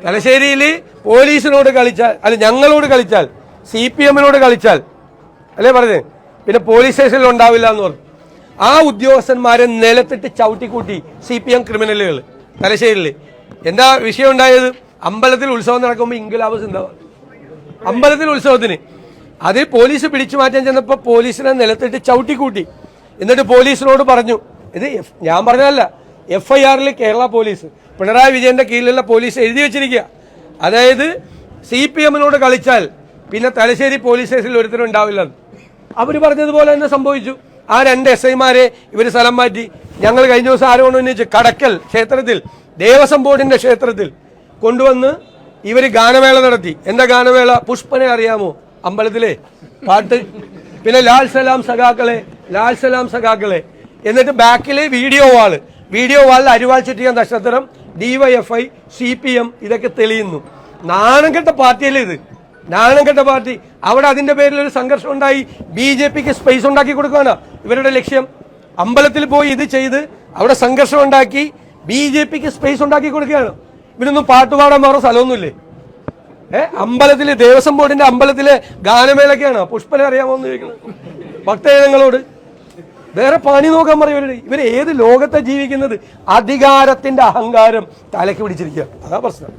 തലശ്ശേരിയിൽ പോലീസിനോട് കളിച്ചാൽ, അല്ല ഞങ്ങളോട് കളിച്ചാൽ, CPM-നോട് കളിച്ചാൽ അല്ലേ പറഞ്ഞത്, പിന്നെ പോലീസ് സ്റ്റേഷനിൽ ഉണ്ടാവില്ല എന്ന് പറഞ്ഞു. ആ ഉദ്യോഗസ്ഥന്മാരെ നിലത്തിട്ട് ചവിട്ടിക്കൂട്ടി CPM ക്രിമിനലുകൾ തലശ്ശേരിയിൽ. എന്താ വിഷയം ഉണ്ടായത്? അമ്പലത്തിൽ ഉത്സവം നടക്കുമ്പോൾ ഇൻക്ലാബ് സിന്ദാബാദ്, അമ്പലത്തിൽ ഉത്സവത്തിന് അത് പോലീസ് പിടിച്ചു മാറ്റാൻ ചെന്നപ്പോൾ പോലീസിനെ നിലത്തിട്ട് ചവിട്ടിക്കൂട്ടി. എന്നിട്ട് പോലീസിനോട് പറഞ്ഞു, ഇത് ഞാൻ പറഞ്ഞതല്ല, FIR-ൽ കേരള പോലീസ്, പിണറായി വിജയന്റെ കീഴിലുള്ള പോലീസ് എഴുതി വെച്ചിരിക്കുക. അതായത് CPM-നോട് കളിച്ചാൽ പിന്നെ തലശ്ശേരി പോലീസ് സ്റ്റേഷനിൽ ഒരുത്തരും ഉണ്ടാവില്ലെന്ന്. അവർ പറഞ്ഞതുപോലെ തന്നെ സംഭവിച്ചു. ആ 2 SI-മാരെ ഇവർ സ്ഥലം മാറ്റി. ഞങ്ങൾ കഴിഞ്ഞ ദിവസം ആരോപണം ഉന്നയിച്ച് കടക്കൽ ക്ഷേത്രത്തിൽ, ദേവസ്വം ബോർഡിന്റെ ക്ഷേത്രത്തിൽ കൊണ്ടുവന്ന് ഇവർ ഗാനമേള നടത്തി. എന്താ ഗാനമേള? പുഷ്പനെ അറിയാമോ? അമ്പലത്തിലെ പാട്ട്. പിന്നെ ലാൽ സലാം സഖാക്കളെ, ലാൽ സലാം സഖാക്കളെ. എന്നിട്ട് ബാക്കിലെ വീഡിയോ വാളിൽ അരിവാൾ ചുറ്റിയ നക്ഷത്രം, DYFI, CPM ഇതൊക്കെ തെളിയുന്നു. നാണം കെട്ട പാർട്ടിയല്ലേ ഇത്, നാണം കെട്ട പാർട്ടി. അവിടെ അതിന്റെ പേരിൽ ഒരു സംഘർഷം ഉണ്ടായി. BJPക്ക് സ്പേസ് ഉണ്ടാക്കി കൊടുക്കുകയാണ് ഇവരുടെ ലക്ഷ്യം. അമ്പലത്തിൽ പോയി ഇത് ചെയ്ത് അവിടെ സംഘർഷം ഉണ്ടാക്കി BJPക്ക് സ്പേസ് ഉണ്ടാക്കി കൊടുക്കുകയാണ്. ഇവരൊന്നും പാട്ടുപാടാൻ വേറെ സ്ഥലമൊന്നുമില്ലേ? അമ്പലത്തിലെ ദേവസ്വം ബോർഡിന്റെ അമ്പലത്തിലെ ഗാനമേളൊക്കെയാണ് പുഷ്പനെ അറിയാമോ എന്ന് ചോദിക്കുന്നത് ഭക്തജനങ്ങളോട്. വേറെ പണി നോക്കാൻ പറയും. ഇവർ ഏത് ലോകത്തെ ജീവിക്കുന്നത്? അധികാരത്തിന്റെ അഹങ്കാരം തലക്ക് പിടിച്ചിരിക്കുക, അതാ പ്രശ്നം.